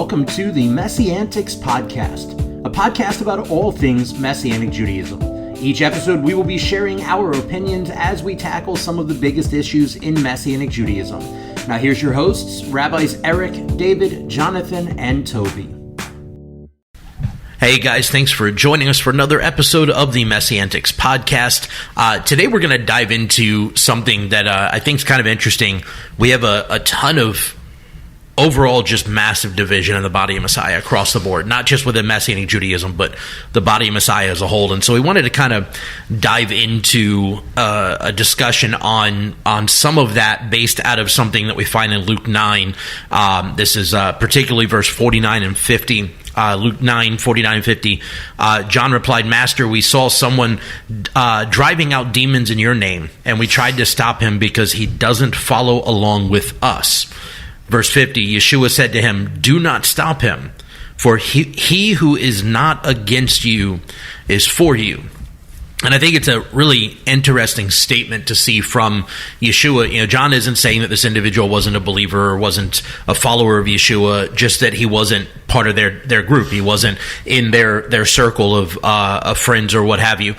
welcome to the MessianTics Podcast, a podcast about all things Messianic Judaism. Each episode, we will be sharing our opinions as we tackle some of the biggest issues in Messianic Judaism. Now here's your hosts, Rabbis Eric, David, Jonathan, and Toby. Hey guys, thanks for joining us for another episode of the MessianTics Podcast. Today we're going to dive into something that I think is kind of interesting. We have a ton of overall just massive division in the body of Messiah across the board, not just within Messianic Judaism, but the body of Messiah as a whole. And so we wanted to kind of dive into a discussion on some of that based out of something that we find in Luke 9. This is particularly verse 49 and 50. Luke 9, 49 and 50. John replied, "Master, we saw someone driving out demons in your name, and we tried to stop him because he doesn't follow along with us." Verse 50, Yeshua said to him, "Do not stop him, for he who is not against you is for you." And I think it's a really interesting statement to see from Yeshua. You know, John isn't saying that this individual wasn't a believer or wasn't a follower of Yeshua, just that he wasn't part of their group. He wasn't in their circle of friends or what have you.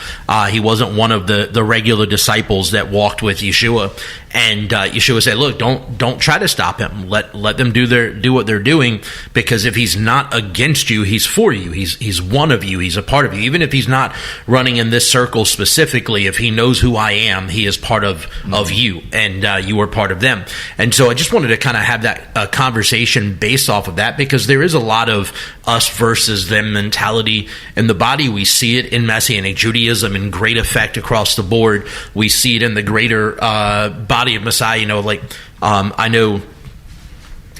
He wasn't one of the regular disciples that walked with Yeshua. And Yeshua said, "Look, don't try to stop him. Let them do what they're doing, because if he's not against you, he's for you. He's one of you. He's a part of you. Even if he's not running in this circle specifically, if he knows who I am, he is part of you, and you are part of them." And so I just wanted to kind of have that conversation based off of that, because there is a lot of us versus them mentality in the body. We see it in Messianic Judaism in great effect across the board. We see it in the greater body of Messiah. You know, like I know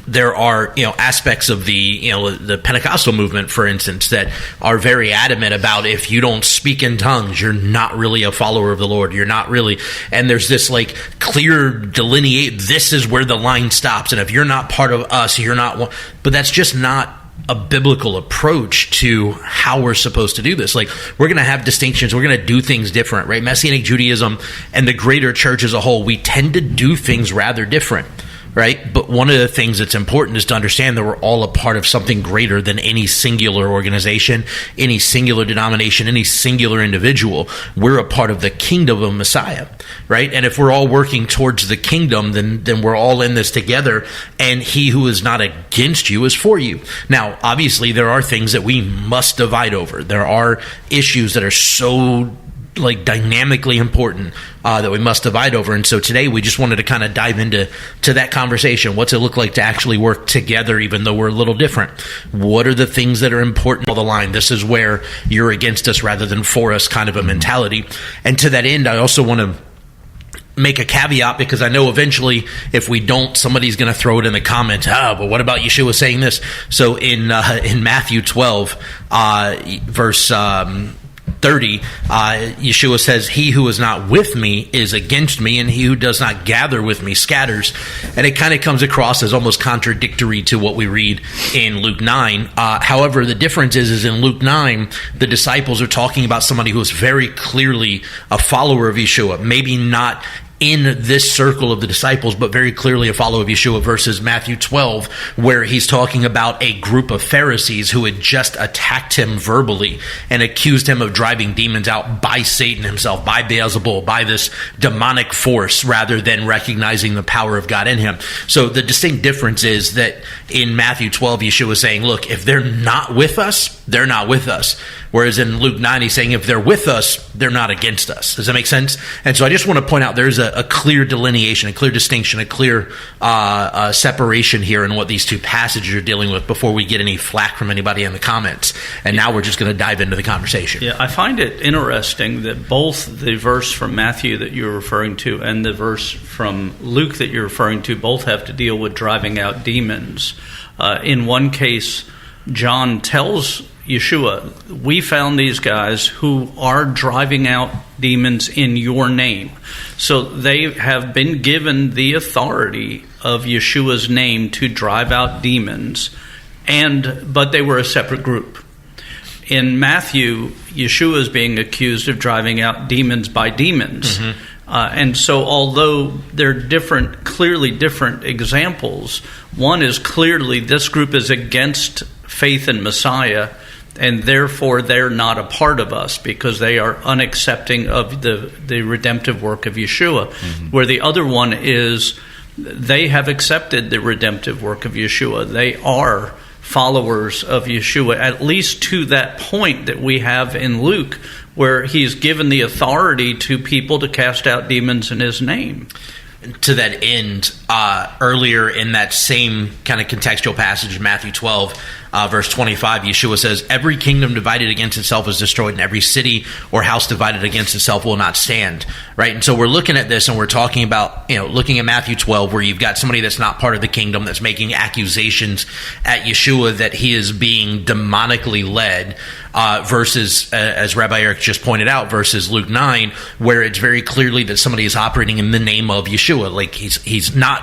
there are, aspects of the Pentecostal movement, for instance, that are very adamant about, if you don't speak in tongues, you're not really a follower of the Lord. You're not really, and there's this like clear delineate, this is where the line stops. And if you're not part of us, you're not one. But that's just not a biblical approach to how we're supposed to do this. Like, we're going to have distinctions. We're going to do things different, right? Messianic Judaism and the greater church as a whole, we tend to do things rather different, right? But one of the things that's important is to understand that we're all a part of something greater than any singular organization, any singular denomination, any singular individual. We're a part of the kingdom of Messiah, right? And if we're all working towards the kingdom, then we're all in this together, and he who is not against you is for you. Now, obviously, there are things that we must divide over. There are issues that are so dynamically important that we must divide over. And so today we just wanted to kind of dive into that conversation. What's it look like to actually work together, even though we're a little different? What are the things that are important on the line? This is where you're against us rather than for us kind of a mentality. And to that end, I also want to make a caveat, because I know eventually if we don't, somebody's going to throw it in the comments. But what about Yeshua saying this? So in Matthew 12, verse 30, Yeshua says, "He who is not with me is against me, and he who does not gather with me scatters." And it kind of comes across as almost contradictory to what we read in Luke 9. However, the difference is in Luke 9, the disciples are talking about somebody who is very clearly a follower of Yeshua, maybe not in this circle of the disciples, but very clearly a follower of Yeshua, versus Matthew 12, where he's talking about a group of Pharisees who had just attacked him verbally and accused him of driving demons out by Satan himself, by Beelzebul, by this demonic force, rather than recognizing the power of God in him. So the distinct difference is that in Matthew 12, Yeshua is saying, look, if they're not with us, they're not with us. Whereas in Luke 9, he's saying if they're with us, they're not against us. Does that make sense? And so I just want to point out there's a clear delineation, a clear distinction, a clear separation here in what these two passages are dealing with before we get any flack from anybody in the comments. And now we're just going to dive into the conversation. Yeah, I find it interesting that both the verse from Matthew that you're referring to and the verse from Luke that you're referring to both have to deal with driving out demons. In one case, John tells Yeshua, "We found these guys who are driving out demons in your name." So they have been given the authority of Yeshua's name to drive out demons, but they were a separate group. In Matthew, Yeshua is being accused of driving out demons by demons. And so although they're different, clearly different examples, one is clearly this group is against faith in Messiah, and therefore they're not a part of us because they are unaccepting of the redemptive work of Yeshua. Where the other one is they have accepted the redemptive work of Yeshua. They are followers of Yeshua, at least to that point that we have in Luke, where he's given the authority to people to cast out demons in his name. To that end, earlier in that same kind of contextual passage, Matthew 12, verse 25, Yeshua says, "Every kingdom divided against itself is destroyed, and every city or house divided against itself will not stand." Right? And so we're looking at this, and we're talking about, looking at Matthew 12, where you've got somebody that's not part of the kingdom that's making accusations at Yeshua that he is being demonically led, versus, as Rabbi Eric just pointed out, versus Luke 9, where it's very clearly that somebody is operating in the name of Yeshua. Like he's not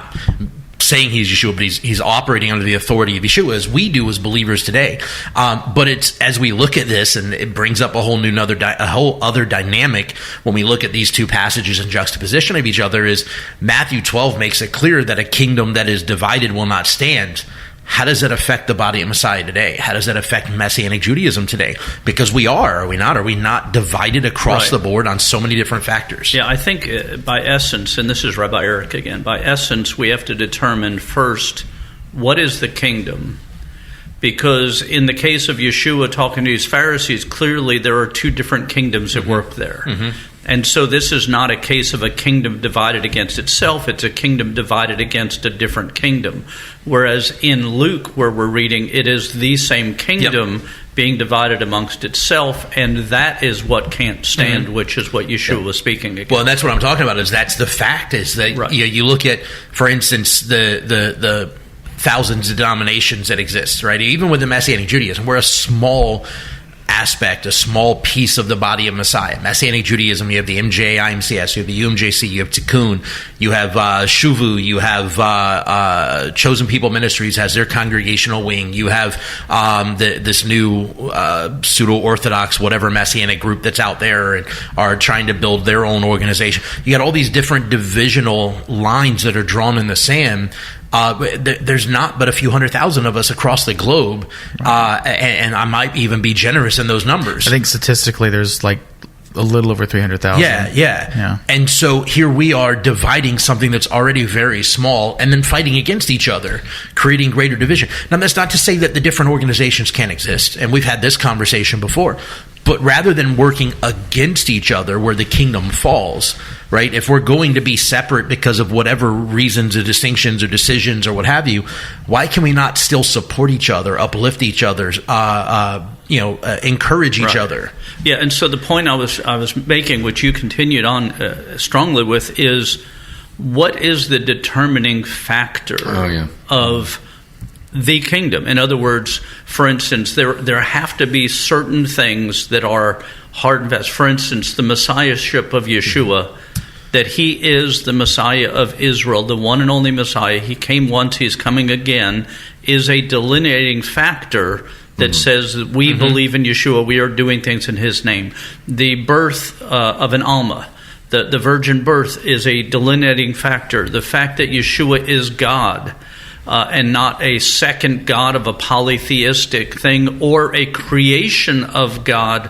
saying he's Yeshua, but he's operating under the authority of Yeshua, as we do as believers today. But it's, as we look at this, and it brings up a whole other dynamic when we look at these two passages in juxtaposition of each other, is Matthew 12 makes it clear that a kingdom that is divided will not stand. How does that affect the body of Messiah today? How does that affect Messianic Judaism today? Because are we not divided across the board on so many different factors? Yeah, I think by essence, and this is Rabbi Eric again, by essence we have to determine first, what is the kingdom? Because in the case of Yeshua talking to his Pharisees, clearly there are two different kingdoms at work there. And so this is not a case of a kingdom divided against itself. It's a kingdom divided against a different kingdom. Whereas in Luke, where we're reading, it is the same kingdom being divided amongst itself, and that is what can't stand, which is what Yeshua was speaking against. Well, and that's what I'm talking about, is that's the fact, is that you look at, for instance, the thousands of denominations that exist, right? Even with the Messianic Judaism, we're a small aspect, a small piece of the body of Messiah. Messianic Judaism, you have the MJ, IMCS, you have the UMJC, you have Tikkun, you have Shuvu, you have Chosen People Ministries has their congregational wing, you have this new pseudo-Orthodox, whatever Messianic group that's out there and are trying to build their own organization. You got all these different divisional lines that are drawn in the sand. There's not but a few 100,000 of us across the globe, and I might even be generous in those numbers. I think statistically there's like a little over 300,000. Yeah. And so here we are dividing something that's already very small and then fighting against each other, creating greater division. Now, that's not to say that the different organizations can't exist, and we've had this conversation before. But rather than working against each other where the kingdom falls, right? If we're going to be separate because of whatever reasons or distinctions or decisions or what have you, why can we not still support each other, uplift each other, encourage each other? Yeah, and so the point I was making, which you continued on strongly with, is what is the determining factor of the kingdom? In other words, for instance, there have to be certain things that are hard and fast. For instance, the messiahship of Yeshua, that he is the Messiah of Israel, the one and only Messiah. He came once, he's coming again, is a delineating factor that says that we believe in Yeshua, we are doing things in his name. The birth of an Alma, the virgin birth, is a delineating factor. The fact that Yeshua is God, and not a second God of a polytheistic thing or a creation of God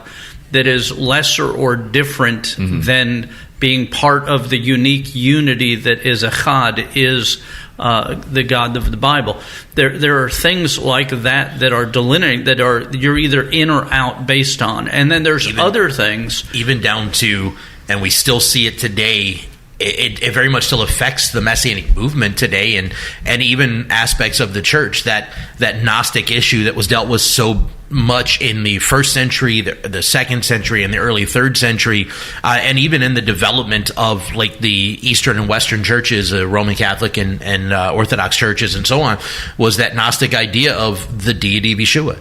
that is lesser or different than being part of the unique unity that is Echad, is the God of the Bible. There are things like that that are delineating, that are you're either in or out based on. And then there's other things. Even down to, and we still see it today, it very much still affects the Messianic movement today, and even aspects of the church, that Gnostic issue that was dealt with so much in the first century, the second century, and the early third century, and even in the development of like the Eastern and Western churches, Roman Catholic and Orthodox churches and so on, was that Gnostic idea of the deity of Yeshua.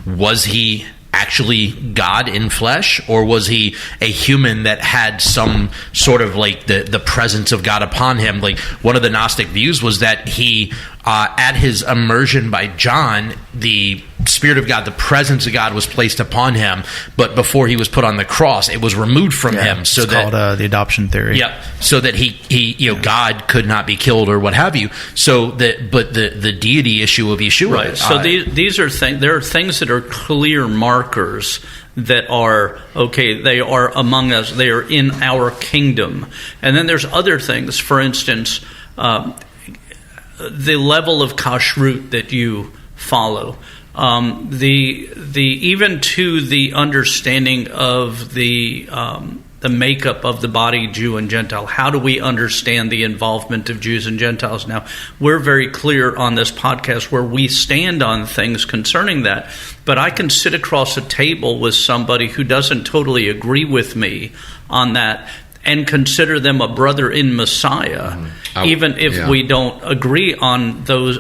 Was he actually God in flesh, or was he a human that had some sort of like the presence of God upon him? Like, one of the Gnostic views was that he, at his immersion by John, the Spirit of God, the presence of God was placed upon him, but before he was put on the cross, it was removed from him. So it's called the adoption theory. Yeah, so that he God could not be killed or what have you. So that, but the deity issue of Yeshua, right? So these are things. There are things that are clear markers that are okay. They are among us. They are in our kingdom. And then there's other things. For instance, the level of kashrut that you follow. The even to the understanding of the makeup of the body, Jew and Gentile. How do we understand the involvement of Jews and Gentiles? Now, we're very clear on this podcast where we stand on things concerning that, but I can sit across a table with somebody who doesn't totally agree with me on that and consider them a brother in Messiah, even if we don't agree on those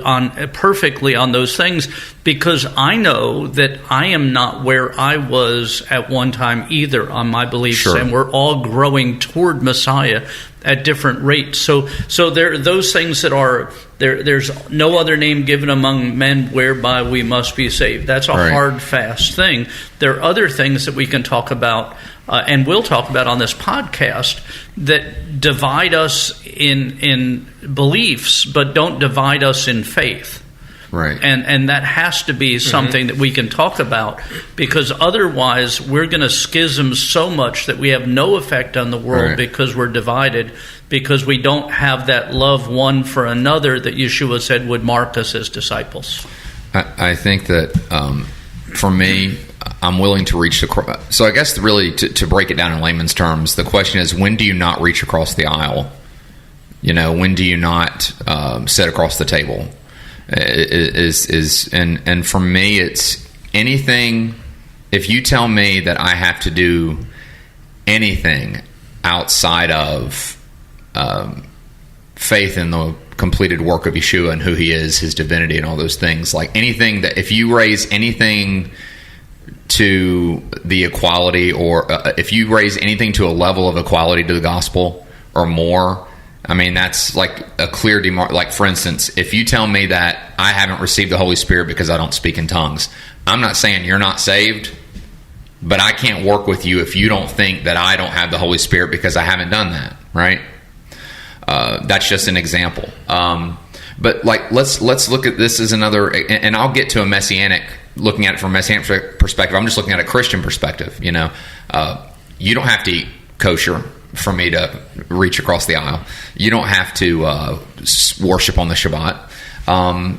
perfectly on those things, because I know that I am not where I was at one time either on my beliefs, and we're all growing toward Messiah at different rates. So there are those things that are there. There's no other name given among men whereby we must be saved. That's a hard, fast thing. There are other things that we can talk about. And we'll talk about on this podcast that divide us in beliefs, but don't divide us in faith. Right. And that has to be something that we can talk about, because otherwise we're going to schism so much that we have no effect on the world because we're divided, because we don't have that love one for another that Yeshua said would mark us as disciples. I think that for me, I'm willing to reach the... So I guess really to break it down in layman's terms, the question is, when do you not reach across the aisle? When do you not sit across the table? And for me, it's anything... If you tell me that I have to do anything outside of faith in the completed work of Yeshua and who he is, his divinity and all those things, like anything that... If you raise anything to the equality, or if you raise anything to a level of equality to the gospel or more, I mean, that's like a clear demark. Like, for instance, if you tell me that I haven't received the Holy Spirit because I don't speak in tongues, I'm not saying you're not saved, but I can't work with you if you don't think that I don't have the Holy Spirit because I haven't done that, right? That's just an example. But like, let's look at this as another, and I'll get to a Messianic, looking at it from a Messianic perspective. I'm just looking at a Christian perspective. You don't have to eat kosher for me to reach across the aisle. You don't have to worship on the Shabbat. I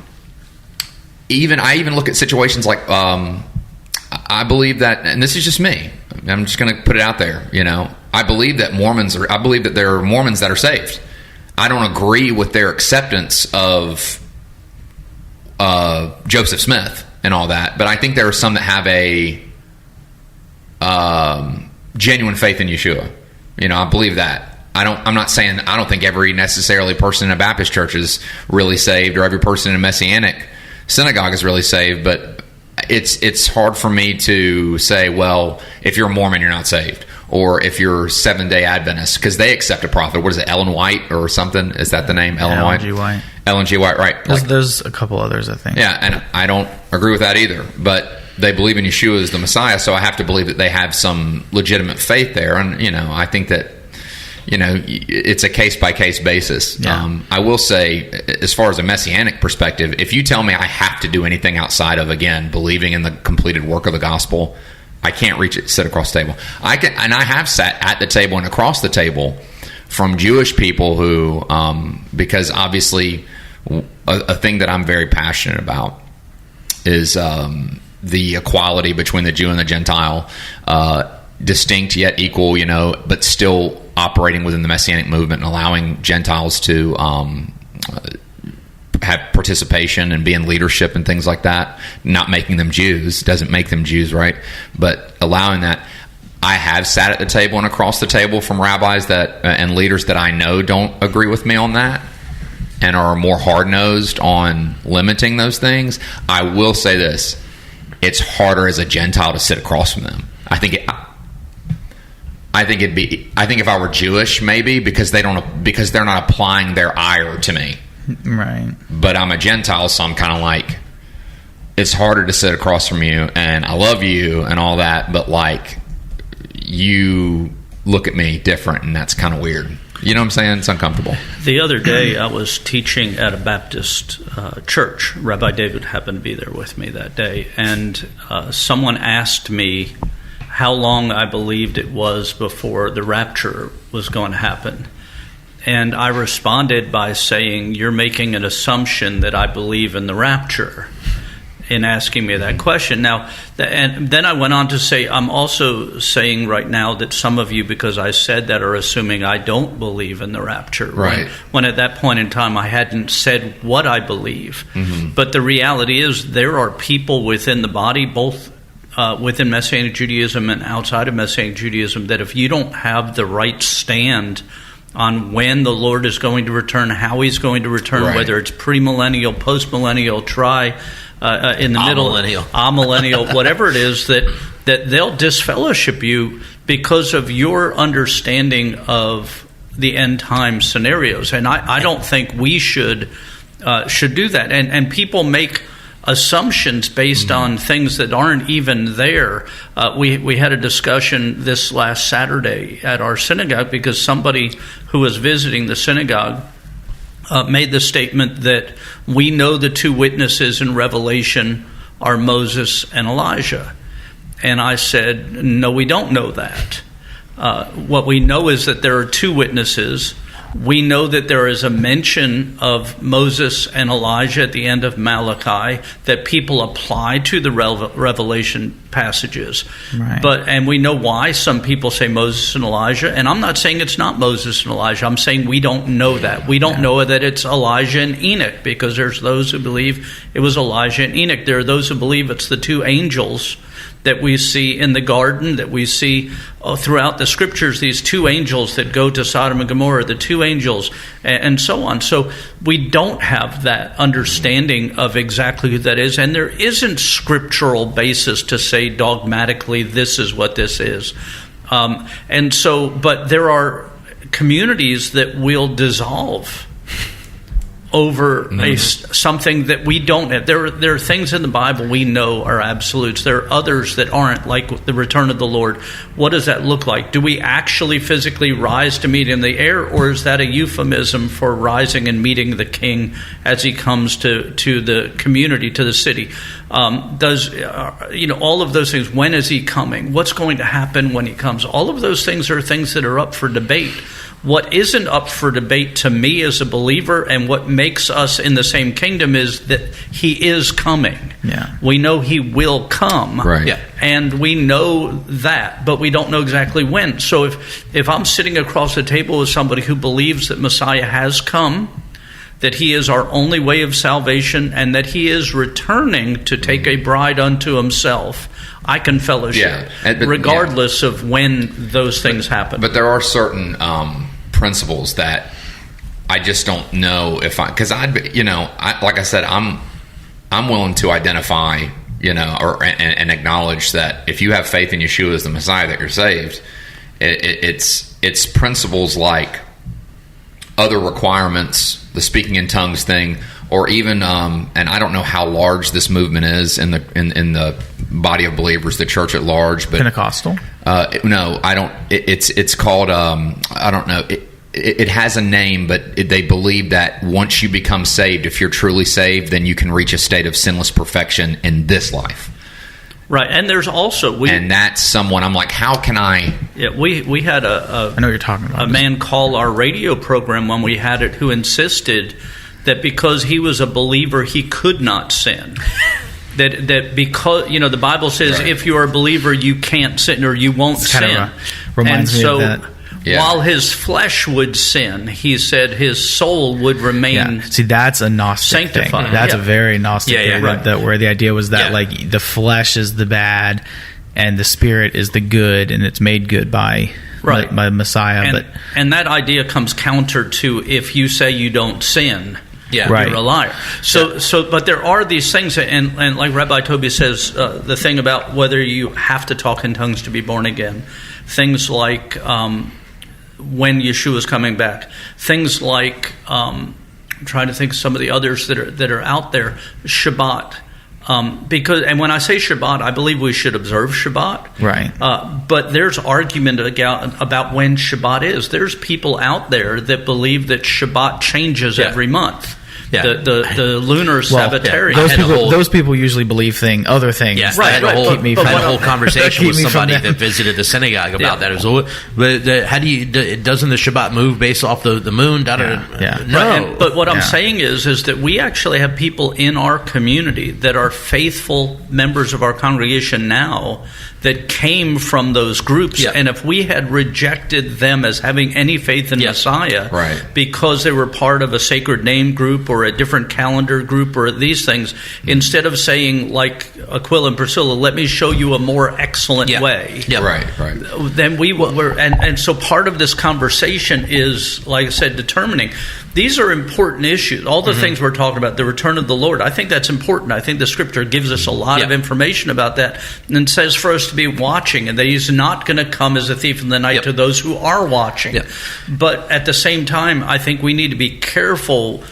even look at situations like I believe that, and this is just me. I'm just going to put it out there. I believe that there are Mormons that are saved. I don't agree with their acceptance of Joseph Smith and all that, but I think there are some that have a genuine faith in Yeshua. I believe that. I'm not saying I don't think every necessarily person in a Baptist church is really saved, or every person in a Messianic synagogue is really saved, but it's hard for me to say, well, if you're a Mormon, you're not saved. Or if you're Seventh-day Adventist, because they accept a prophet. What is it, Ellen White or something? Is that the name? Ellen G. White. Ellen G. White, right. There's a couple others, I think. Yeah, and I don't agree with that either. But they believe in Yeshua as the Messiah, so I have to believe that they have some legitimate faith there. And, I think that, it's a case-by-case basis. Yeah. I will say, as far as a Messianic perspective, if you tell me I have to do anything outside of, again, believing in the completed work of the gospel, I can't sit across the table. I have sat at the table and across the table from Jewish people who, because obviously a thing that I'm very passionate about is the equality between the Jew and the Gentile, distinct yet equal, but still operating within the Messianic movement and allowing Gentiles to have participation and be in leadership and things like that. Not making them Jews doesn't make them Jews, right? But allowing that. I have sat at the table and across the table from rabbis that and leaders that I know don't agree with me on that and are more hard-nosed on limiting those things. I will say this: it's harder as a Gentile to sit across from them. I think if I were Jewish, maybe because they're not applying their ire to me. Right. But I'm a Gentile, so I'm kind of like, it's harder to sit across from you, and I love you and all that, but like you look at me different, and that's kind of weird. You know what I'm saying? It's uncomfortable. The other day, I was teaching at a Baptist church. Rabbi David happened to be there with me that day, and someone asked me how long I believed it was before the rapture was going to happen. And I responded by saying, you're making an assumption that I believe in the rapture in asking me that question. Now, and then I went on to say, I'm also saying right now that some of you, because I said that, are assuming I don't believe in the rapture. Right. When at that point in time, I hadn't said what I believe. Mm-hmm. But the reality is there are people within the body, both within Messianic Judaism and outside of Messianic Judaism, that if you don't have the right stand on when the Lord is going to return, how he's going to return, right, whether it's premillennial, postmillennial, in the middle, amillennial, whatever it is, that they'll disfellowship you because of your understanding of the end time scenarios. And I don't think we should do that. And people make assumptions based on things that aren't even there. We had a discussion this last Saturday at our synagogue because somebody who was visiting the synagogue made the statement that we know the two witnesses in Revelation are Moses and Elijah. And I said, no, we don't know that. What we know is that there are two witnesses. We know that there is a mention of Moses and Elijah at the end of Malachi that people apply to the Revelation passages. Right. And we know why some people say Moses and Elijah. And I'm not saying it's not Moses and Elijah. I'm saying we don't know that. We don't know that it's Elijah and Enoch, because there's those who believe it was Elijah and Enoch. There are those who believe it's the two angels that we see in the garden, that we see throughout the scriptures, these two angels that go to Sodom and Gomorrah, the two angels, and so on. So we don't have that understanding of exactly who that is, and there isn't scriptural basis to say dogmatically this is what this is. But there are communities that will dissolve over something that we don't have. There are things in the Bible we know are absolutes. There are others that aren't, like the return of the Lord. What does that look like? Do we actually physically rise to meet in the air, or is that a euphemism for rising and meeting the King as he comes to the community, to the city? All of those things. When is he coming? What's going to happen when he comes? All of those things are things that are up for debate. What isn't up for debate to me as a believer, and what makes us in the same kingdom, is that he is coming. Yeah. We know he will come. Right. Yeah. And we know that, but we don't know exactly when. So if I'm sitting across the table with somebody who believes that Messiah has come, that he is our only way of salvation, and that he is returning to take a bride unto himself, I can fellowship, regardless of when those things happen. But there are certain principles that I just don't know if because like I said, I'm willing to identify, and acknowledge that if you have faith in Yeshua as the Messiah, that you're saved. It's principles like other requirements, the speaking in tongues thing, or even and I don't know how large this movement is in the body of believers, the church at large, but Pentecostal. No, I don't. It's called I don't know. It has a name, but they believe that once you become saved, if you're truly saved, then you can reach a state of sinless perfection in this life. Right, and there's also and that's someone I'm like, how can I? Yeah, we had I know what you're talking about. A man call our radio program when we had it, who insisted that because he was a believer, he could not sin. That because the Bible says, right, if you are a believer, you can't sin, or you won't sin. Reminds me of that. Yeah. While his flesh would sin, he said his soul would remain. Yeah. See, that's a Gnostic thing. That's a very Gnostic thing. Right. That where the idea was that like the flesh is the bad, and the spirit is the good, and it's made good by Messiah. And that idea comes counter to if you say you don't sin. Yeah, right. You're a liar. But there are these things, and like Rabbi Toby says, the thing about whether you have to talk in tongues to be born again, things like when Yeshua is coming back, things like I'm trying to think of some of the others that are out there, Shabbat, Because, and when I say Shabbat, I believe we should observe Shabbat. Right. But there's argument about when Shabbat is. There's people out there that believe that Shabbat changes every month. Yeah. The lunar Sabbatarian. Those people usually believe other things. Yeah, I had a whole conversation with somebody that visited the synagogue about that. It was, but how do you? Doesn't the Shabbat move based off the moon? No. Right. But what I'm saying is that we actually have people in our community that are faithful members of our congregation now that came from those groups, and if we had rejected them as having any faith in Messiah, because they were part of a sacred name group or a different calendar group or these things, instead of saying like Aquila and Priscilla, let me show you a more excellent way, then we were, and so part of this conversation is, like I said, determining these are important issues. All the things we're talking about, the return of the Lord, I think that's important. I think the Scripture gives us a lot of information about that, and says for us to be watching, and that He's not going to come as a thief in the night to those who are watching. But at the same time, I think we need to be careful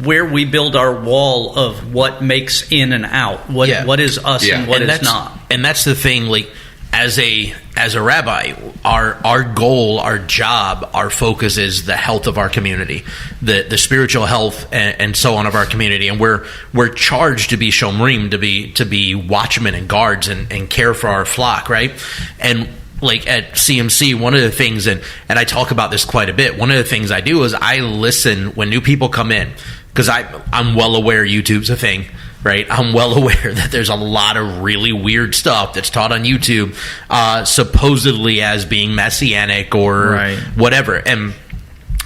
where we build our wall of what makes in and out, what is us and what is not. And that's the thing, like, as a rabbi, our goal, our job, our focus is the health of our community, the spiritual health and so on of our community, and we're charged to be shomrim, to be watchmen and guards and care for our flock, right? And like at CMC, one of the things, and I talk about this quite a bit, one of the things I do is I listen when new people come in, because I'm well aware YouTube's a thing. Right, I'm well aware that there's a lot of really weird stuff that's taught on YouTube, supposedly as being messianic or whatever. And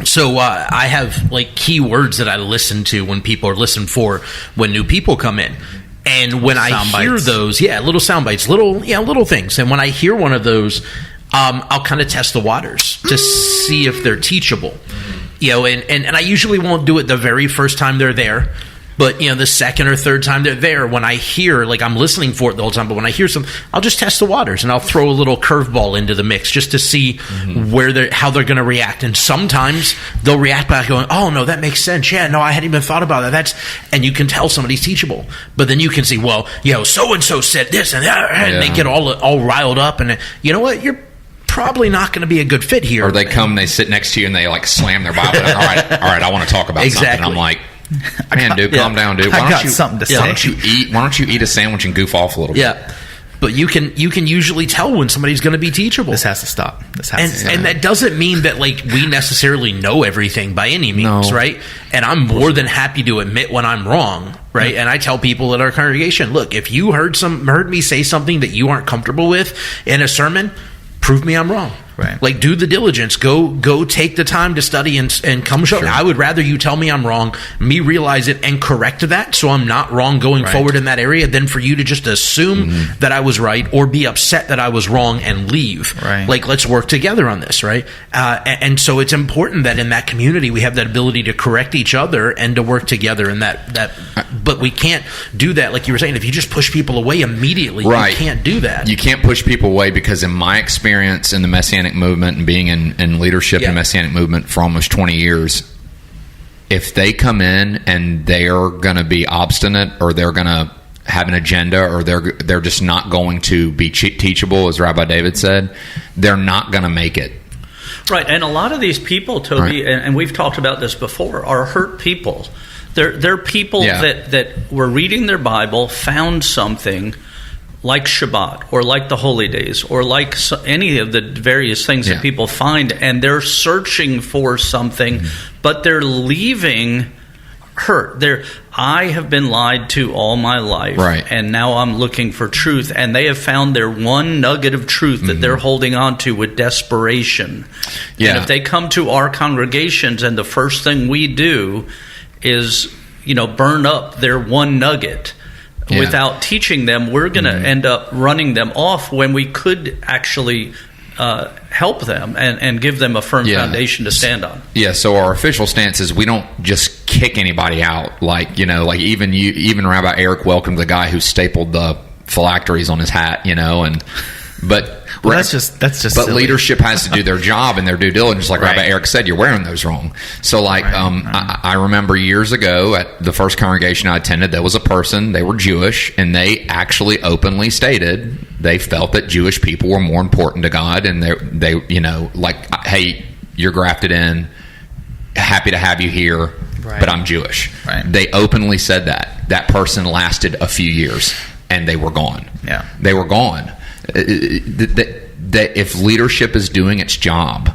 so I have like key words that I listen to when people are listened for when new people come in. And when I hear those, little sound bites, little things. And when I hear one of those, I'll kind of test the waters to see if they're teachable. And I usually won't do it the very first time they're there. But, the second or third time they're there, when I hear, like I'm listening for it the whole time, but when I hear some, I'll just test the waters and I'll throw a little curveball into the mix just to see how they're going to react. And sometimes they'll react back going, oh, no, that makes sense. Yeah, no, I hadn't even thought about that. And you can tell somebody's teachable. But then you can see, well, so-and-so said this and that, and they get all riled up. And you know what? You're probably not going to be a good fit here. Or they come, they sit next to you and they like slam their Bible. All right, I want to talk about something. I'm like, man, dude, calm down, dude. Why don't you eat a sandwich and goof off a little bit? Yeah, but you can usually tell when somebody's going to be teachable. This has to stop. And that doesn't mean that like we necessarily know everything by any means, right? And I'm more than happy to admit when I'm wrong, right? And I tell people at our congregation, look, if you heard me say something that you aren't comfortable with in a sermon, prove me I'm wrong. Right. Like, do the diligence. Go take the time to study and come show. I would rather you tell me I'm wrong, me realize it and correct that so I'm not wrong going forward in that area, than for you to just assume that I was right or be upset that I was wrong and leave. Right. Like, let's work together on this, right? And so it's important that in that community we have that ability to correct each other and to work together in that. But we can't do that, like you were saying. If you just push people away immediately, you can't do that. You can't push people away, because in my experience in the Messianic movement and being in leadership in the Messianic movement for almost 20 years, if they come in and they're going to be obstinate, or they're going to have an agenda, or they're just not going to be teachable, as Rabbi David said, they're not going to make it. Right, and a lot of these people, Toby, and we've talked about this before, are hurt people. They're people that were reading their Bible, found something like Shabbat or like the holy days or like any of the various things that people find, and they're searching for something, but they're leaving hurt. I have been lied to all my life, and now I'm looking for truth, and they have found their one nugget of truth that they're holding on to with desperation. And if they come to our congregations and the first thing we do is burn up their one nugget, without teaching them, we're going to end up running them off when we could actually help them and give them a firm foundation to stand on. Yeah, so our official stance is we don't just kick anybody out. Like even Rabbi Eric welcomed the guy who stapled the phylacteries on his hat, and But that's just But silly. leadership has to do their job and their due diligence. Like Right. Rabbi Eric said, you're wearing those wrong. So, like, Right. I remember years ago at the first congregation I attended, there was a person. They were Jewish, and they actually openly stated they felt that Jewish people were more important to God, and they like, hey, you're grafted in. Happy to have you here, Right. but I'm Jewish. Right. They openly said that. That person lasted a few years, and they were gone. Yeah. They were gone. That if leadership is doing its job,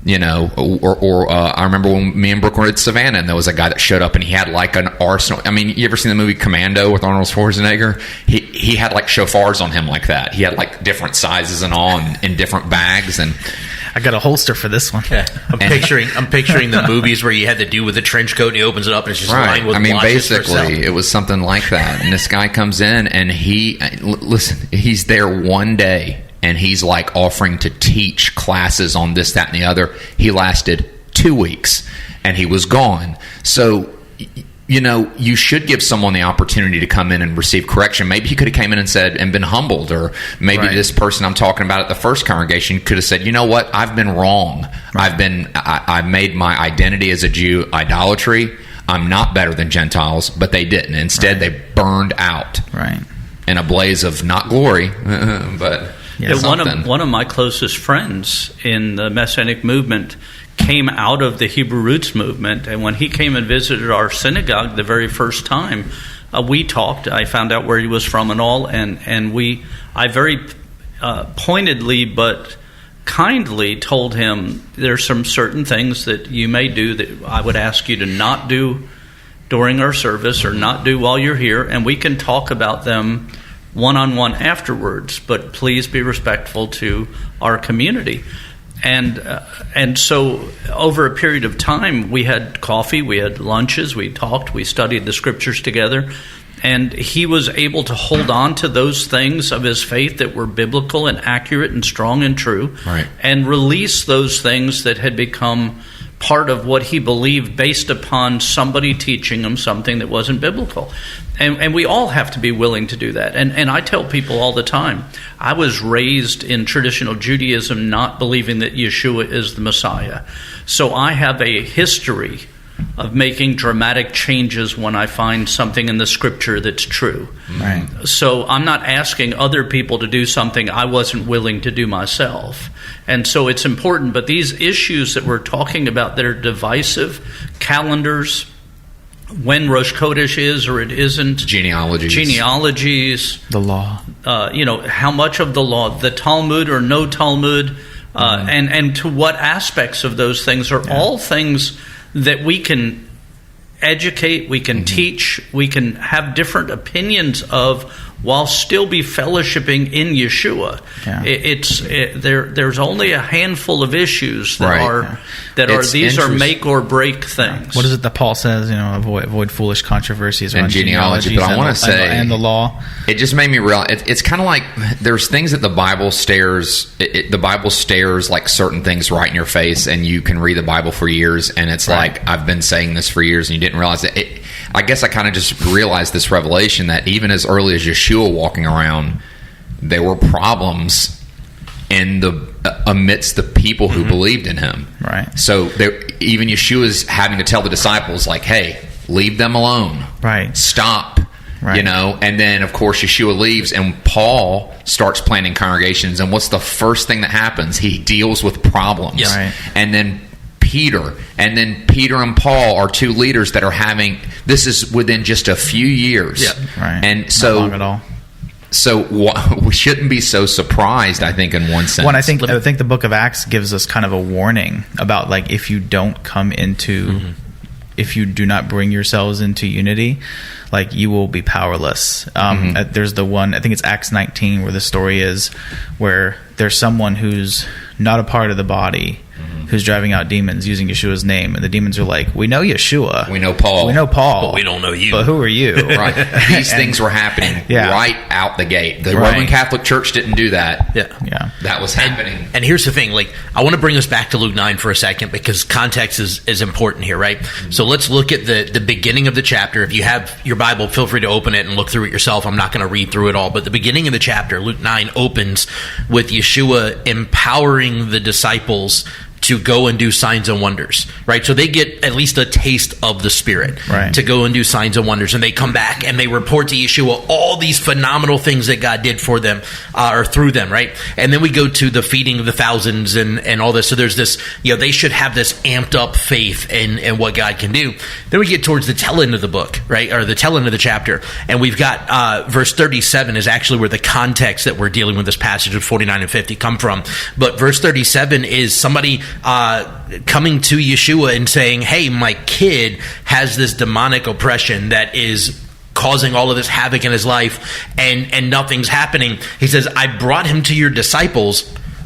or I remember when me and Brooke were at Savannah, and there was a guy that showed up, and he had like an arsenal. I mean, you ever seen the movie Commando with Arnold Schwarzenegger? He had like shofars on him like that. He had like different sizes and all, and in different bags. And I got a holster for this one. I'm picturing the movies where you had to do with the trench coat, and he opens it up, and it's just right. lined with I mean, watches for sale. basically, it was something like that. And this guy comes in, and he's there one day, and he's like offering to teach classes on this, that, and the other. He lasted 2 weeks, and he was gone. So, you should give someone the opportunity to come in and receive correction. Maybe he could have came in and said and been humbled, or maybe Right. this person I'm talking about at the first congregation could have said, you know what, I've been wrong. Right. I've made my identity as a Jew idolatry. I'm not better than Gentiles, but they didn't. Instead, Right. they burned out Right. in a blaze of not glory, but Yeah, something. One of my closest friends in the Messianic movement came out of the Hebrew Roots movement, and when he came and visited our synagogue the very first time, we talked. I found out where he was from and all, and I very pointedly but kindly told him there's some certain things that you may do that I would ask you to not do during our service or not do while you're here, and we can talk about them one-on-one afterwards, but please be respectful to our community. And so over a period of time, we had coffee, we had lunches, we talked, we studied the scriptures together, and he was able to hold on to those things of his faith that were biblical and accurate and strong and true, Right. and release those things that had become part of what he believed based upon somebody teaching him something that wasn't biblical. And we all have to be willing to do that. And I tell people all the time, I was raised in traditional Judaism not believing that Yeshua is the Messiah. So I have a history of making dramatic changes when I find something in the scripture that's true. Right. So I'm not asking other people to do something I wasn't willing to do myself. And so it's important. But these issues that we're talking about that are divisive, calendars, when Rosh Chodesh is or it isn't, genealogies, The law. how much of the law, the Talmud or no Talmud, and to what aspects of those things are all things that we can educate, we can teach, we can have different opinions of, while still be fellowshipping in Yeshua. Yeah. There's only a handful of issues that Right. are It's these are interest- make or break things. What is it that Paul says? Avoid foolish controversies around And genealogy, genealogies but I wanna say- and the law. It just made me realize it's kind of like there's things that the Bible stares. The Bible stares like certain things right in your face, and you can read the Bible for years, and it's Right. like I've been saying this for years, and you didn't realize it. I guess I kind of just realized this revelation that even as early as Yeshua walking around, there were problems in the amidst the people who believed in him. Right. So even Yeshua's having to tell the disciples, like, "Hey, leave them alone. Right. Stop." Right. And then of course Yeshua leaves, and Paul starts planning congregations. And what's the first thing that happens? He deals with problems. Yeah. Right. And then Peter and Paul are two leaders that are having. This is within just a few years. Yeah. Right. And so Not long at all. So we shouldn't be so surprised, I think, in one sense. Well, I think the book of Acts gives us kind of a warning about, like, if you don't come into, if you do not bring yourselves into unity, like, you will be powerless. There's the one, I think it's Acts 19, where the story is where there's someone who's not a part of the body, who's driving out demons using Yeshua's name, and the demons are like, "We know Yeshua, We know Paul. But we don't know you. but who are you?" Right. These things were happening right out the gate. The Roman Catholic Church didn't do that. Yeah. That was happening. And here's the thing, like, I want to bring us back to Luke 9 for a second because context is important here, right? So let's look at the beginning of the chapter. If you have your Bible, feel free to open it and look through it yourself. I'm not going to read through it all, but the beginning of the chapter, Luke 9, opens with Yeshua empowering the disciples to go and do signs and wonders, right? So they get at least a taste of the Spirit to go and do signs and wonders. And they come back and they report to Yeshua all these phenomenal things that God did for them or through them, right? And then we go to the feeding of the thousands and all this. So there's this, they should have this amped up faith in what God can do. Then we get towards the tail end of the book, right? Or the tail end of the chapter. And we've got verse 37 is actually where the context that we're dealing with this passage of 49 and 50 come from. But verse 37 is somebody coming to Yeshua and saying, "Hey, my kid has this demonic oppression that is causing all of this havoc in his life, and nothing's happening." He says, "I brought him to your disciples.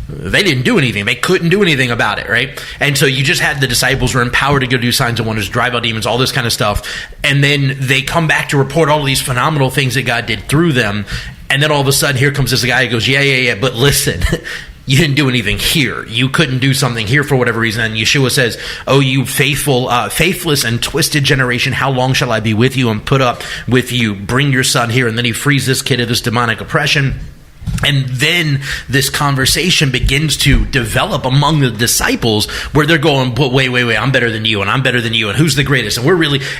They didn't do anything. They couldn't do anything about it," right? And so you just had the disciples were empowered to go do signs and wonders, drive out demons, all this kind of stuff. And then they come back to report all of these phenomenal things that God did through them. And then all of a sudden, here comes this guy who goes, yeah, but listen, you didn't do anything here. You couldn't do something here for whatever reason. And Yeshua says, "Oh, you faithless and twisted generation, how long shall I be with you and put up with you? Bring your son here." And then he frees this kid of this demonic oppression. And then this conversation begins to develop among the disciples where they're going, "But wait, I'm better than you, and I'm better than you, and who's the greatest?" And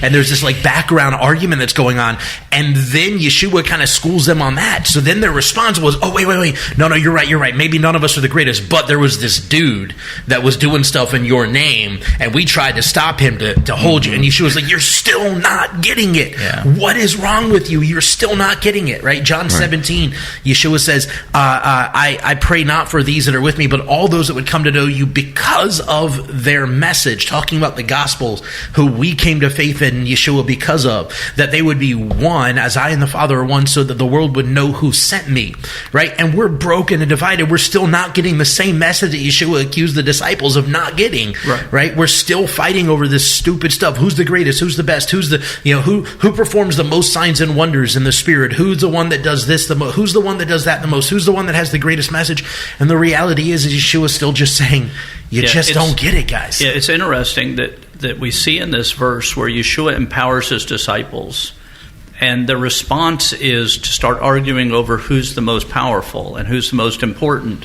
and there's this like background argument that's going on. And then Yeshua kind of schools them on that. So then their response was, "Oh, wait. No, you're right. Maybe none of us are the greatest, but there was this dude that was doing stuff in your name, and we tried to stop him to hold you." And Yeshua's like, "You're still not getting it. Yeah. What is wrong with you? You're still not getting it," right? John 17, Yeshua says, I pray not for these that are with me, but all those that would come to know you because of their message," talking about the Gospels, who we came to faith in Yeshua because of, "that they would be one as I and the Father are one, so that the world would know who sent me," right? And we're broken and divided. We're still not getting the same message that Yeshua accused the disciples of not getting, right? We're still fighting over this stupid stuff. Who's the greatest? Who's the best? Who's the, who performs the most signs and wonders in the Spirit? Who's the one that does this the most? Who's the one that does that the most? Who's the one that has the greatest message? And the reality is Yeshua's still just saying, you just don't get it, guys. Yeah, it's interesting that we see in this verse where Yeshua empowers his disciples, and the response is to start arguing over who's the most powerful and who's the most important.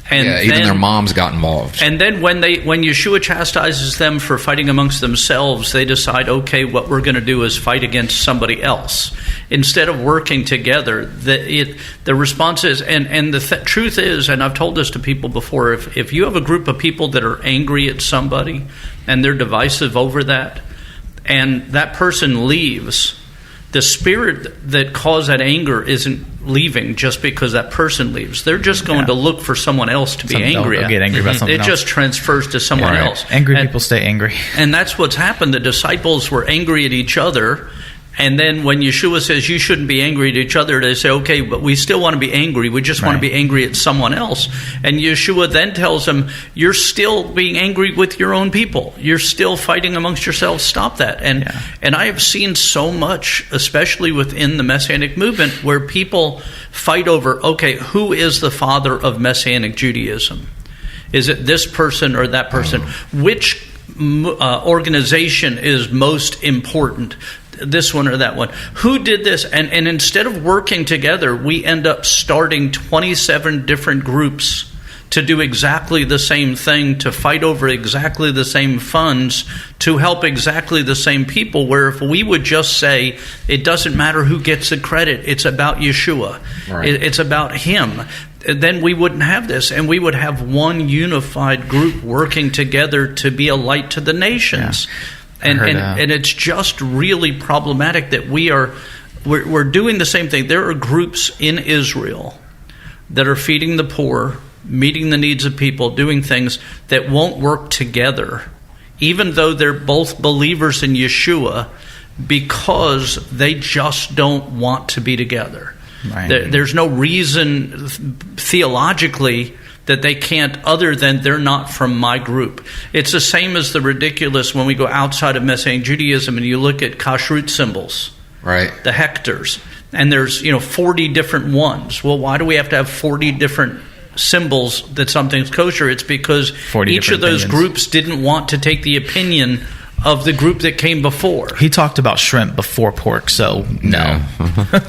And even their moms got involved. And then when Yeshua chastises them for fighting amongst themselves, they decide, okay, what we're going to do is fight against somebody else. Instead of working together, the response is, and the truth is, and I've told this to people before, if you have a group of people that are angry at somebody and they're divisive over that, and that person leaves, the spirit that caused that anger isn't leaving just because that person leaves. They're just going to look for someone else to be angry at. Get angry about something else. It just transfers to someone else. Angry people stay angry. And that's what's happened. The disciples were angry at each other. And then when Yeshua says you shouldn't be angry at each other, they say, okay, but we still want to be angry. We just want to be angry at someone else. And Yeshua then tells them, you're still being angry with your own people. You're still fighting amongst yourselves. Stop that. And I have seen so much, especially within the Messianic movement, where people fight over, okay, who is the father of Messianic Judaism? Is it this person or that person? Which organization is most important? This one or that one? Who did this? And instead of working together, we end up starting 27 different groups to do exactly the same thing, to fight over exactly the same funds, to help exactly the same people, where if we would just say, it doesn't matter who gets the credit, it's about Yeshua. Right. It's about him. Then we wouldn't have this, and we would have one unified group working together to be a light to the nations. Yeah. And it's just really problematic that we're doing the same thing. There are groups in Israel that are feeding the poor, meeting the needs of people, doing things that won't work together, even though they're both believers in Yeshua, because they just don't want to be together. Right. There's no reason theologically that they can't, other than they're not from my group. It's the same as the ridiculous when we go outside of Messianic Judaism and you look at kashrut symbols, right? The hectares, and there's 40 different ones. Well, why do we have to have 40 different symbols that something's kosher? It's because each of those groups didn't want to take the opinion of the group that came before. He talked about shrimp before pork, so no.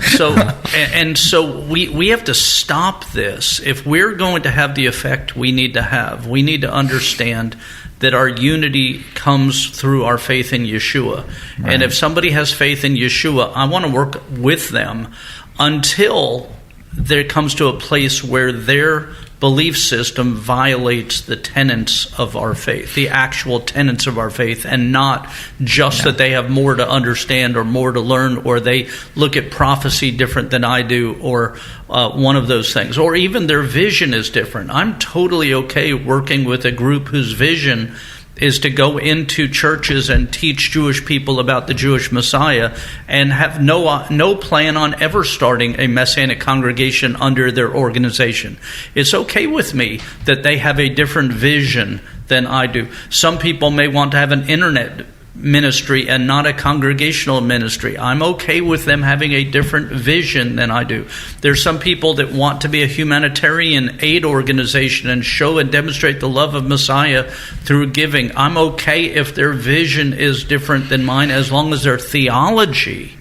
So we have to stop this. If we're going to have the effect we need to have, we need to understand that our unity comes through our faith in Yeshua. Right. And if somebody has faith in Yeshua, I want to work with them until there comes to a place where their belief system violates the tenets of our faith, the actual tenets of our faith, and not just that they have more to understand or more to learn, or they look at prophecy different than I do, or one of those things, or even their vision is different. I'm totally okay working with a group whose vision is to go into churches and teach Jewish people about the Jewish Messiah and have no plan on ever starting a Messianic congregation under their organization. It's okay with me that they have a different vision than I do. Some people may want to have an internet ministry and not a congregational ministry. I'm okay with them having a different vision than I do. There's some people that want to be a humanitarian aid organization and show and demonstrate the love of Messiah through giving. I'm okay if their vision is different than mine, as long as their theology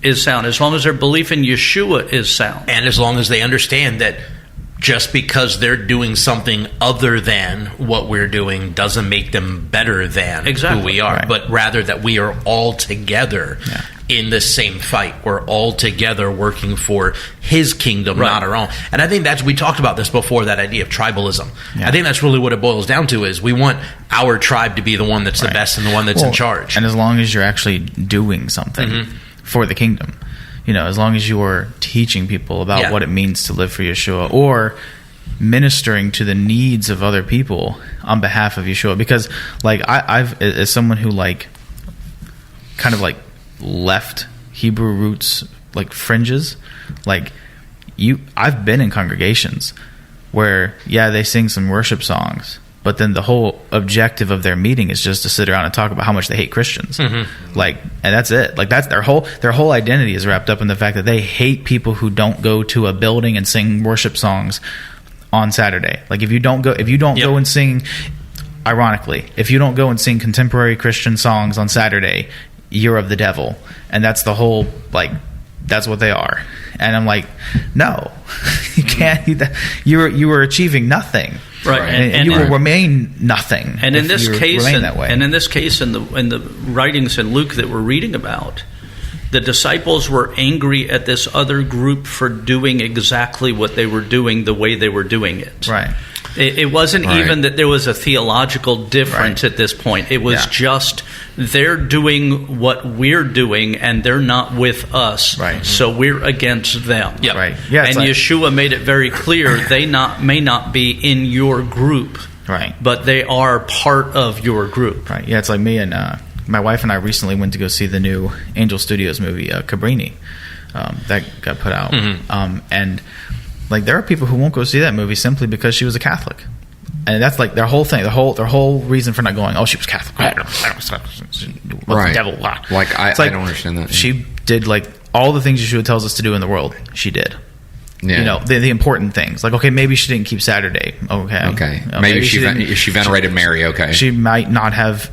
is sound, as long as their belief in Yeshua is sound. And as long as they understand that just because they're doing something other than what we're doing doesn't make them better than who we are, but rather that we are all together in the same fight. We're all together working for His kingdom, not our own. And I think we talked about this before, that idea of tribalism. I think that's really what it boils down to, is we want our tribe to be the one that's the best and the one that's in charge. And as long as you're actually doing something for the kingdom, as long as you are teaching people about what it means to live for Yeshua, or ministering to the needs of other people on behalf of Yeshua. Because, I've, as someone who, kind of left Hebrew roots, fringes, I've been in congregations where, they sing some worship songs, but then the whole objective of their meeting is just to sit around and talk about how much they hate Christians. And that's it. That's their whole identity is wrapped up in the fact that they hate people who don't go to a building and sing worship songs on Saturday. If you don't go and sing, ironically, if you don't go and sing contemporary Christian songs on Saturday, you're of the devil. And that's the whole, that's what they are. And I'm like, no, you can't. You were achieving nothing. Right, and you will remain nothing. And in this case, that way. And in this case, in the writings in Luke that we're reading about, the disciples were angry at this other group for doing exactly what they were doing the way they were doing it. Right. It wasn't even that there was a theological difference at this point. It was just they're doing what we're doing and they're not with us. Right. So we're against them. Yep. Right. Yeah, and Yeshua made it very clear they may not be in your group. Right. But they are part of your group. Right. Yeah, it's like me and my wife and I recently went to go see the new Angel Studios movie, Cabrini, that got put out. And there are people who won't go see that movie simply because she was a Catholic, and that's their whole thing. Their whole reason for not going. Oh, she was Catholic. What's the devil? I don't understand that. She did all the things Yeshua tells us to do in the world. She did. Yeah. The important things. Okay, maybe she didn't keep Saturday. Okay. Maybe she venerated Mary. Okay. She might not have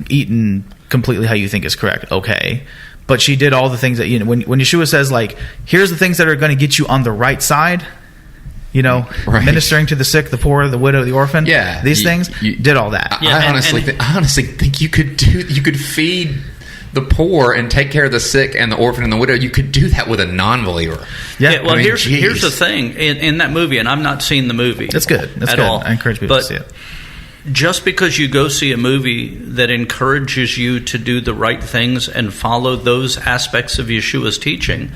eaten completely how you think is correct. Okay. But she did all the things that, when Yeshua says, here's the things that are going to get you on the right side, ministering to the sick, the poor, the widow, the orphan. Yeah. These things, did all that. I honestly think you could feed the poor and take care of the sick and the orphan and the widow. You could do that with a non-believer. Yeah. Well, here's the thing in that movie, and I've not seen the movie. That's good. That's good. All. I encourage people to see it. Just because you go see a movie that encourages you to do the right things and follow those aspects of Yeshua's teaching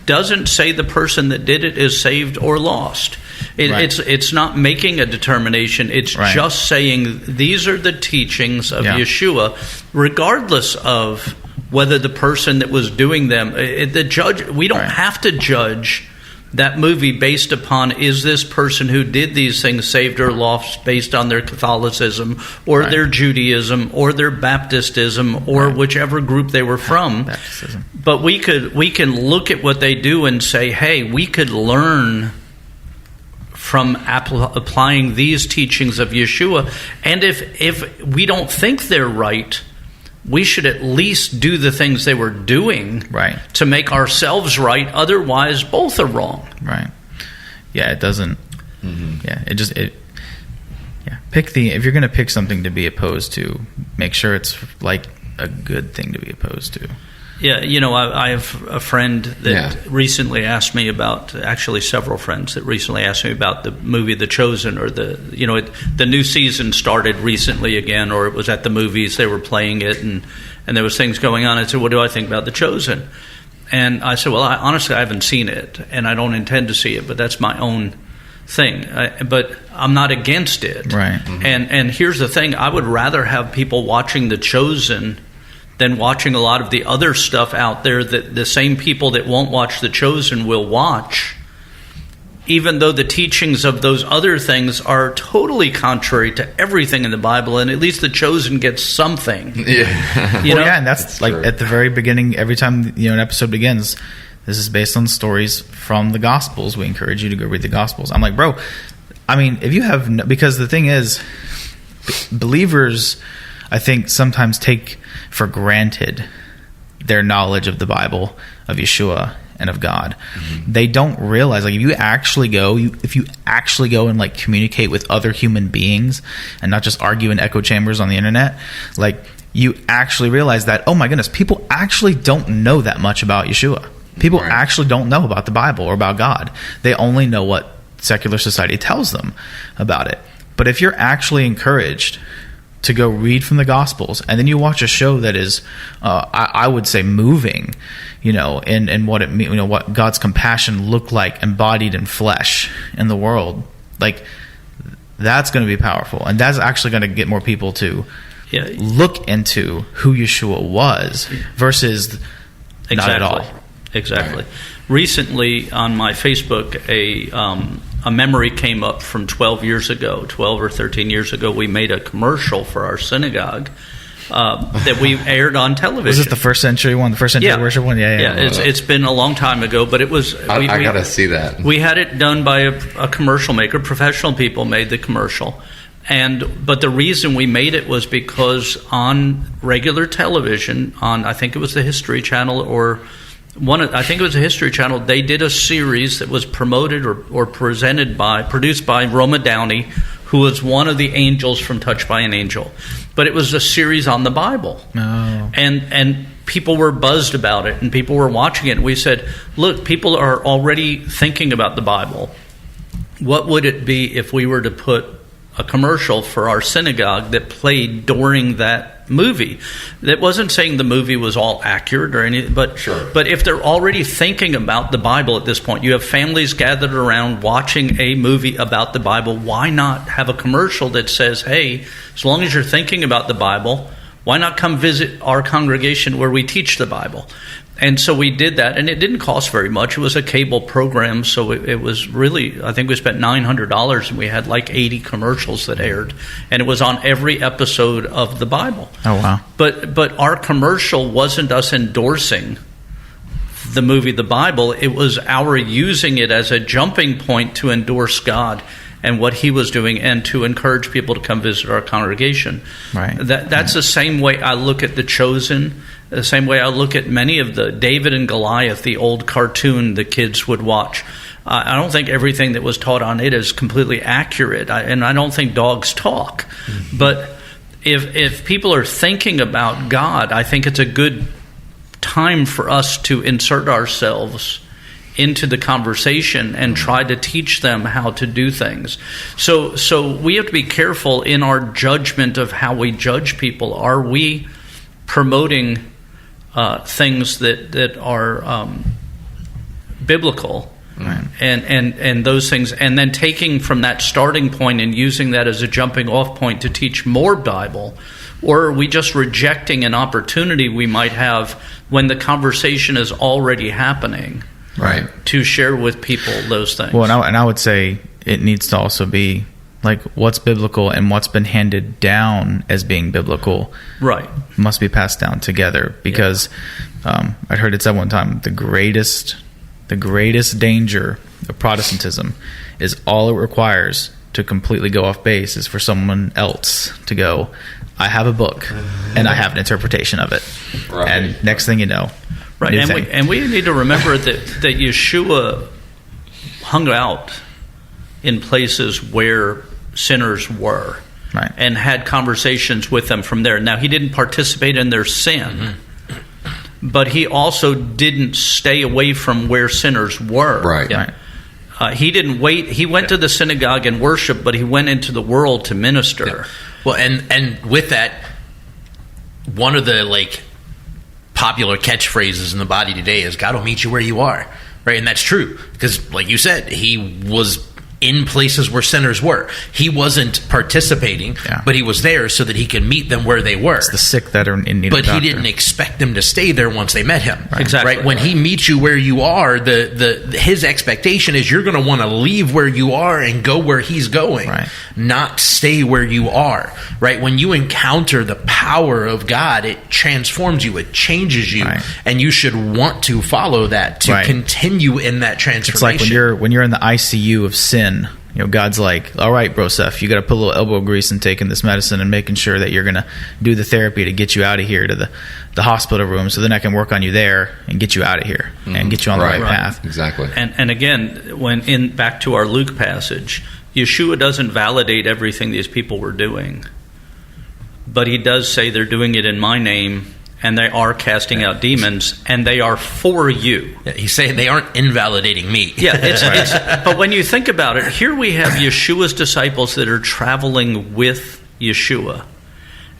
doesn't say the person that did it is saved or lost. It's not making a determination. It's just saying these are the teachings of Yeshua, regardless of whether the person that was doing them, we don't have to judge that movie based upon, is this person who did these things saved or lost based on their Catholicism or their Judaism or their Baptistism or whichever group they were from. Baptism. But we can look at what they do and say, hey, we could learn from applying these teachings of Yeshua. And if we don't think they're right, we should at least do the things they were doing to make ourselves right. Otherwise, both are wrong. Right. Yeah, it doesn't. Yeah, pick if you're going to pick something to be opposed to, make sure it's like a good thing to be opposed to. Yeah, I have a friend that recently asked me about, actually several friends that recently asked me about the movie The Chosen, or the new season started recently again, or it was at the movies, they were playing it, and there was things going on. I said, what do I think about The Chosen? And I said, well, honestly, I haven't seen it, and I don't intend to see it, but that's my own thing. But I'm not against it. Right. And here's the thing, I would rather have people watching The Chosen than watching a lot of the other stuff out there that the same people that won't watch The Chosen will watch, even though the teachings of those other things are totally contrary to everything in the Bible, and at least The Chosen gets something. Yeah. And that's like true. At the very beginning, every time an episode begins, this is based on stories from the Gospels. We encourage you to go read the Gospels. I'm like, bro, I mean, if you have because the thing is, believers, I think, sometimes take for granted their knowledge of the Bible, of Yeshua, and of God. They don't realize, like, if you actually go and like communicate with other human beings and not just argue in echo chambers on the internet, like, you actually realize that, oh my goodness, people actually don't know that much about Yeshua. People actually don't know about the Bible or about God. They only know what secular society tells them about it. But if you're actually encouraged to go read from the Gospels, and then you watch a show that is, I would say, moving, and what it means, what God's compassion looked like embodied in flesh in the world, like, that's going to be powerful, and that's actually going to get more people to look into who Yeshua was versus not at all. Exactly. Recently on my Facebook, a memory came up from 12 or 13 years ago. We made a commercial for our synagogue that we aired on television. Was it the first century one, the first century worship one? Yeah. It's been a long time ago, but it was. I got to see that. We had it done by a commercial maker. Professional people made the commercial. But the reason we made it was because on regular television, on I think it was the History Channel History Channel, they did a series that was promoted or produced by Roma Downey, who was one of the angels from Touched by an Angel. But it was a series on the Bible. Oh. And people were buzzed about it, and people were watching it. And we said, look, people are already thinking about the Bible. What would it be if we were to put a commercial for our synagogue that played during that movie? That wasn't saying the movie was all accurate or anything, but if they're already thinking about the Bible at this point, you have families gathered around watching a movie about the Bible, why not have a commercial that says, hey, as long as you're thinking about the Bible, why not come visit our congregation where we teach the Bible? And so we did that, and it didn't cost very much. It was a cable program, so it was really, I think we spent $900, and we had like 80 commercials that aired, and it was on every episode of the Bible. Oh, wow. But our commercial wasn't us endorsing the movie The Bible. It was our using it as a jumping point to endorse God and what he was doing, and to encourage people to come visit our congregation. Right. That's the same way I look at The Chosen, the same way I look at many of the David and Goliath, the old cartoon the kids would watch. I don't think everything that was taught on it is completely accurate, and I don't think dogs talk. Mm-hmm. But if people are thinking about God, I think it's a good time for us to insert ourselves into the conversation and try to teach them how to do things. So we have to be careful in our judgment of how we judge people. Are we promoting things that are biblical, right, and those things, and then taking from that starting point and using that as a jumping off point to teach more Bible? Or are we just rejecting an opportunity we might have when the conversation is already happening? Right. to share with people those things. Well, and I would say it needs to also be like what's biblical and what's been handed down as being biblical, right, must be passed down together. Because I heard it said one time, the greatest danger of Protestantism is all it requires to completely go off base is for someone else to go, I have a book and I have an interpretation of it. Right. And next thing you know, right. And we need to remember that Yeshua hung out in places where sinners were, right, and had conversations with them from there. Now, he didn't participate in their sin, but he also didn't stay away from where sinners were. Right. right. He didn't wait. He went to the synagogue and worship, but he went into the world to minister. Yeah. Well, and with that, one of the popular catchphrases in the body today is "God will meet you where you are," right? And that's true because, like you said, he was in places where sinners were. He wasn't participating, but he was there so that he could meet them where they were. It's the sick that are in need of a doctor. But he didn't expect them to stay there once they met him. Right. Exactly. Right? When he meets you where you are, his expectation is you're going to want to leave where you are and go where he's going, right, not stay where you are. Right? When you encounter the power of God, it transforms you, it changes you, right, and you should want to follow that to continue in that transformation. It's like when you're in the ICU of sin, God's like, all right, bro, Seth, you got to put a little elbow grease in taking this medicine and making sure that you're going to do the therapy to get you out of here to the hospital room, so then I can work on you there and get you out of here and get you on the right path. Exactly. And again, back to our Luke passage, Yeshua doesn't validate everything these people were doing, but he does say they're doing it in my name, and they are casting out demons, and they are for you. Yeah, he's saying they aren't invalidating me. Yeah, but when you think about it, here we have Yeshua's disciples that are traveling with Yeshua,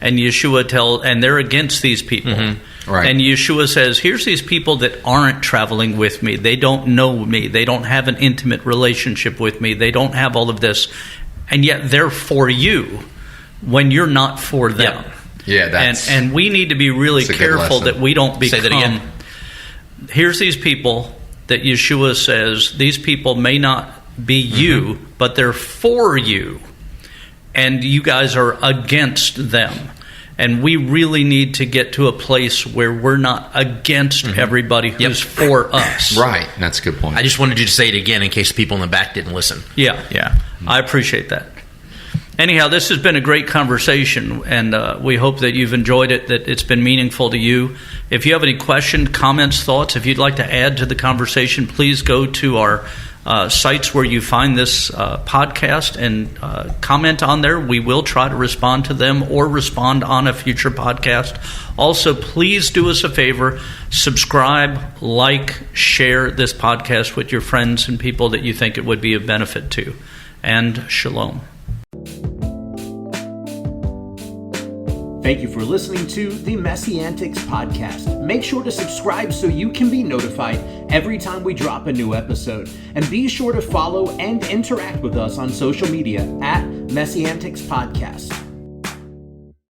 and and they're against these people. Mm-hmm. Right. And Yeshua says, here's these people that aren't traveling with me. They don't know me. They don't have an intimate relationship with me. They don't have all of this, and yet they're for you when you're not for them. Yeah. Yeah, and we need to be really careful that we don't become. Say that again. Here's these people that Yeshua says, these people may not be you, but they're for you, and you guys are against them. And we really need to get to a place where we're not against everybody who's for us. Right, that's a good point. I just wanted you to say it again in case people in the back didn't listen. Yeah. I appreciate that. Anyhow, this has been a great conversation, and we hope that you've enjoyed it, that it's been meaningful to you. If you have any questions, comments, thoughts, if you'd like to add to the conversation, please go to our sites where you find this podcast and comment on there. We will try to respond to them or respond on a future podcast. Also, please do us a favor, subscribe, like, share this podcast with your friends and people that you think it would be of benefit to. And shalom. Thank you for listening to the MessianTics podcast. Make sure to subscribe so you can be notified every time we drop a new episode. And be sure to follow and interact with us on social media at MessianTics Podcast.